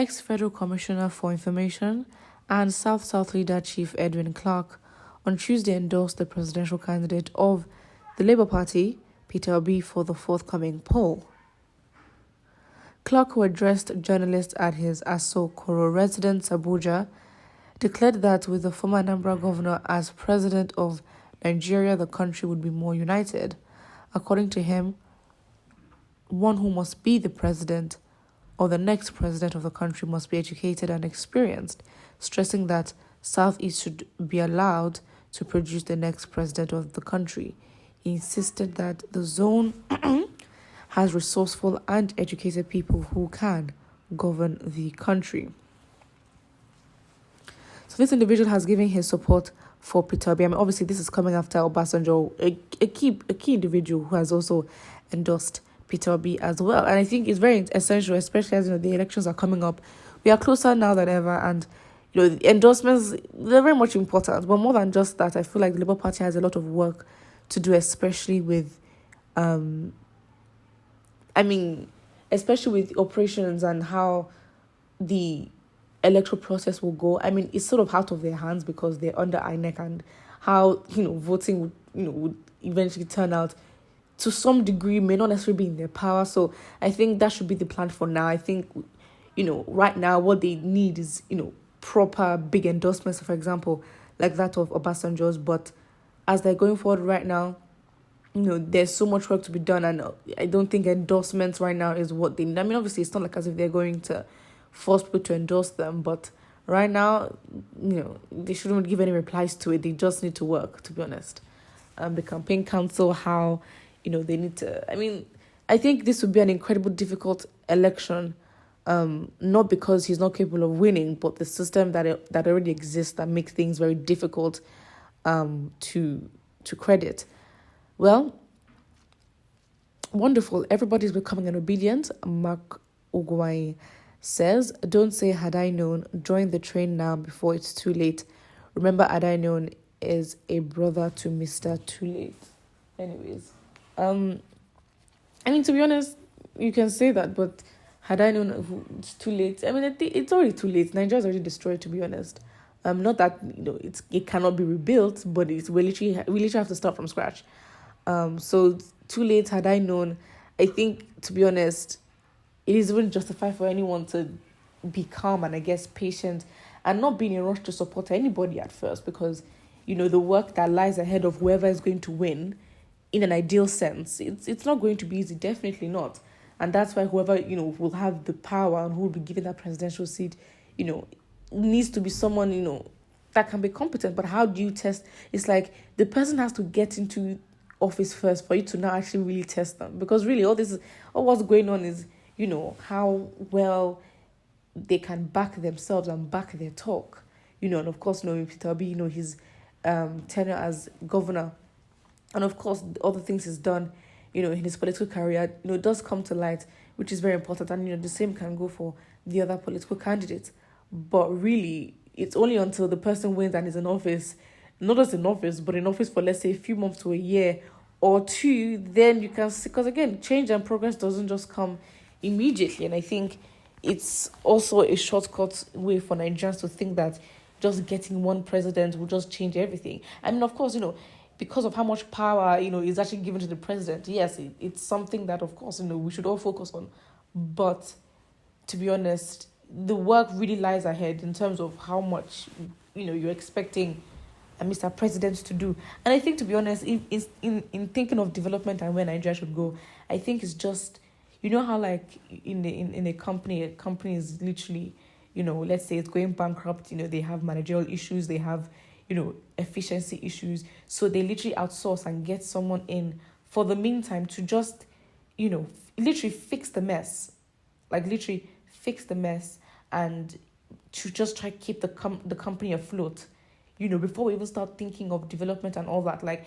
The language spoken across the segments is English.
ex-Federal Commissioner for Information and South-South leader Chief Edwin Clark on Tuesday endorsed the presidential candidate of the Labour Party, Peter Obi, for the forthcoming poll. Clark, who addressed journalists at his Asokoro residence, Abuja, declared that with the former Anambra governor as president of Nigeria, the country would be more united. According to him, one who must be the president or the next president of the country must be educated and experienced, stressing that Southeast should be allowed to produce the next president of the country. He insisted that the zone has resourceful and educated people who can govern the country. So this individual has given his support for Peter Obi. I mean, obviously, this is coming after Obasanjo, a key individual who has also endorsed Peter Obi as well. And I think it's very essential, especially as the elections are coming up. We are closer now than ever, and the endorsements, they're very much important. But more than just that, I feel like the Labour Party has a lot of work to do, especially with especially with operations and how the electoral process will go. I mean, it's sort of out of their hands because they're under INEC, and how voting would eventually turn out to some degree may not necessarily be in their power. So I think that should be the plan for now. I think right now what they need is proper big endorsements, for example, like that of Obasanjo's. But as they're going forward right now, there's so much work to be done, and I don't think endorsements right now is what they need. I mean, obviously, it's not like as if they're going to force people to endorse them, but right now, they shouldn't give any replies to it. They just need to work, to be honest. The campaign council, how, they need to... I mean, I think this would be an incredibly difficult election, not because he's not capable of winning, but the system that already exists that makes things very difficult to credit. Well, wonderful. Everybody's becoming an obedient. Mark Ogwai says, don't say had I known, join the train now before it's too late. Remember, had I known is a brother to Mr. Too Late. Anyways, to be honest, you can say that, but had I known it's too late, I mean, it's already too late. Nigeria's already destroyed, to be honest. Not that, it cannot be rebuilt, but we literally have to start from scratch. So too late, had I known. I think, to be honest, it is even justified for anyone to be calm and, I guess, patient and not be in a rush to support anybody at first, because, the work that lies ahead of whoever is going to win, in an ideal sense, it's not going to be easy, definitely not. And that's why whoever, will have the power and who will be given that presidential seat, needs to be someone, that can be competent. But how do you test? It's like the person has to get into office first for you to now actually really test them. Because really, all what's going on is, how well they can back themselves and back their talk. And of course, Peter Obi, his tenure as governor, and of course, all the things he's done, in his political career, does come to light, which is very important. And, the same can go for the other political candidates. But really, it's only until the person wins and is in office, not just in office, but in office for, let's say, a few months to a year or two, then you can see, because again, change and progress doesn't just come immediately. And I think it's also a shortcut way for Nigerians to think that just getting one president will just change everything. I mean, of course, because of how much power, is actually given to the president, yes, it's something that, of course, we should all focus on. But to be honest, the work really lies ahead in terms of how much, you're expecting Mr. President to do. And I think, to be honest, in thinking of development and where Nigeria should go, I think it's just, how like in a company is literally, let's say it's going bankrupt, they have managerial issues, they have, efficiency issues. So they literally outsource and get someone in for the meantime to just, literally fix the mess. Like literally fix the mess and to just try to keep the company afloat, before we even start thinking of development and all that. Like,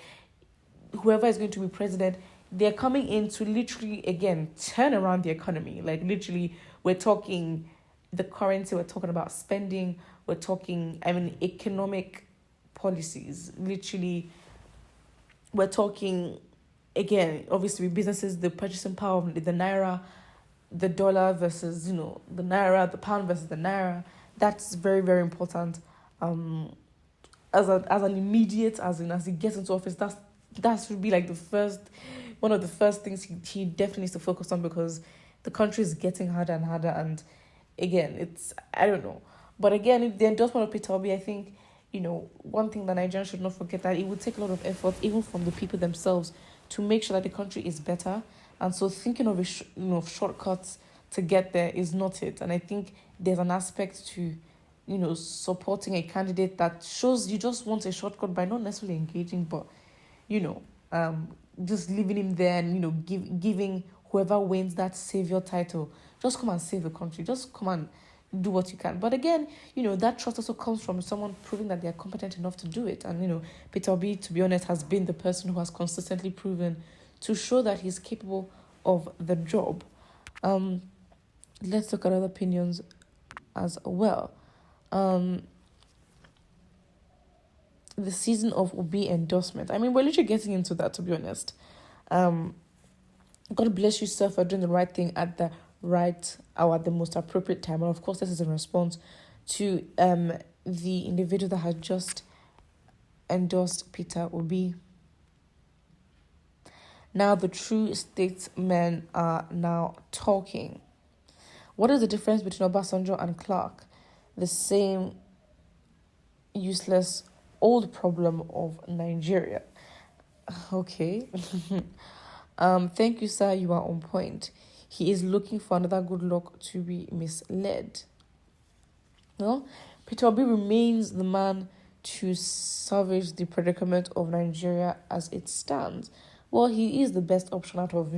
whoever is going to be president, they're coming in to literally, again, turn around the economy. Like, literally, we're talking the currency, we're talking about spending, we're talking, economic policies. Literally, we're talking, again, obviously, businesses, the purchasing power of the naira, the dollar versus, the naira, the pound versus the naira. That's very, very important. Um, as an immediate, as he gets into office, that should be like one of the first things he definitely needs to focus on, because the country is getting harder and harder. And again, it's, I don't know, but again, if the endorsement of Peter Obi, I think, one thing that Nigerians should not forget, that it would take a lot of effort, even from the people themselves, to make sure that the country is better. And so thinking of shortcuts to get there is not it. And I think there's an aspect to, supporting a candidate that shows you just want a shortcut by not necessarily engaging, but, you know, um, just leaving him there and, giving whoever wins that savior title, just come and save the country. Just come and do what you can. But again, that trust also comes from someone proving that they are competent enough to do it. And, Peter Obi, to be honest, has been the person who has consistently proven to show that he's capable of the job. Let's look at other opinions as well. The season of OB endorsement. I mean, we're literally getting into that, to be honest. God bless you, sir, for doing the right thing at the right or at the most appropriate time. And of course, this is in response to the individual that had just endorsed Peter Obi. Now the true statesmen are now talking. What is the difference between Obasanjo and Clark? The same useless old problem of Nigeria. Okay. Thank you, sir. You are on point. He is looking for another good luck to be misled. Well, Peter Obi remains the man to salvage the predicament of Nigeria as it stands. Well, he is the best option out of,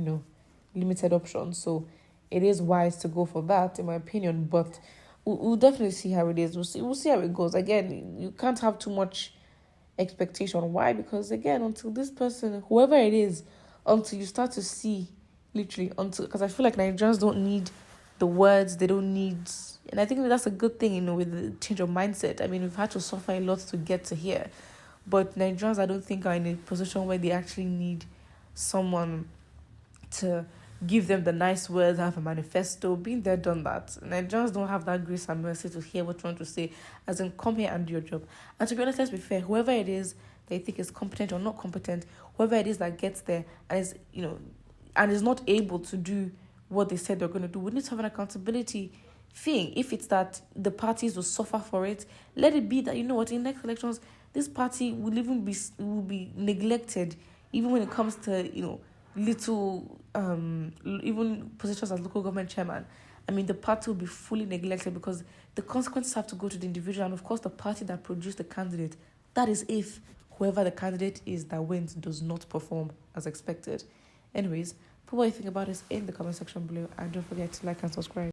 limited options. So it is wise to go for that, in my opinion. But we'll definitely see how it is. We'll see how it goes. Again, you can't have too much expectation. Why? Because, again, until this person, whoever it is, until you start to see, literally, because I feel like Nigerians don't need the words, they don't need, and I think that's a good thing, with the change of mindset. I mean, we've had to suffer a lot to get to here, but Nigerians, I don't think, are in a position where they actually need someone to give them the nice words, have a manifesto. Been there, done that. Nigerians don't have that grace and mercy to hear what you want to say, as in, come here and do your job. And to be honest, let's be fair, whoever it is they think is competent or not competent, whoever it is that gets there and is, and is not able to do what they said they're going to do, we need to have an accountability thing. If it's that the parties will suffer for it, let it be that, in next elections, this party will even be neglected, even when it comes to, little, even positions as local government chairman. I mean, the party will be fully neglected because the consequences have to go to the individual and, of course, the party that produced the candidate. That is if whoever the candidate is that wins does not perform as expected. Anyways, put what you think about this in the comment section below, and don't forget to like and subscribe.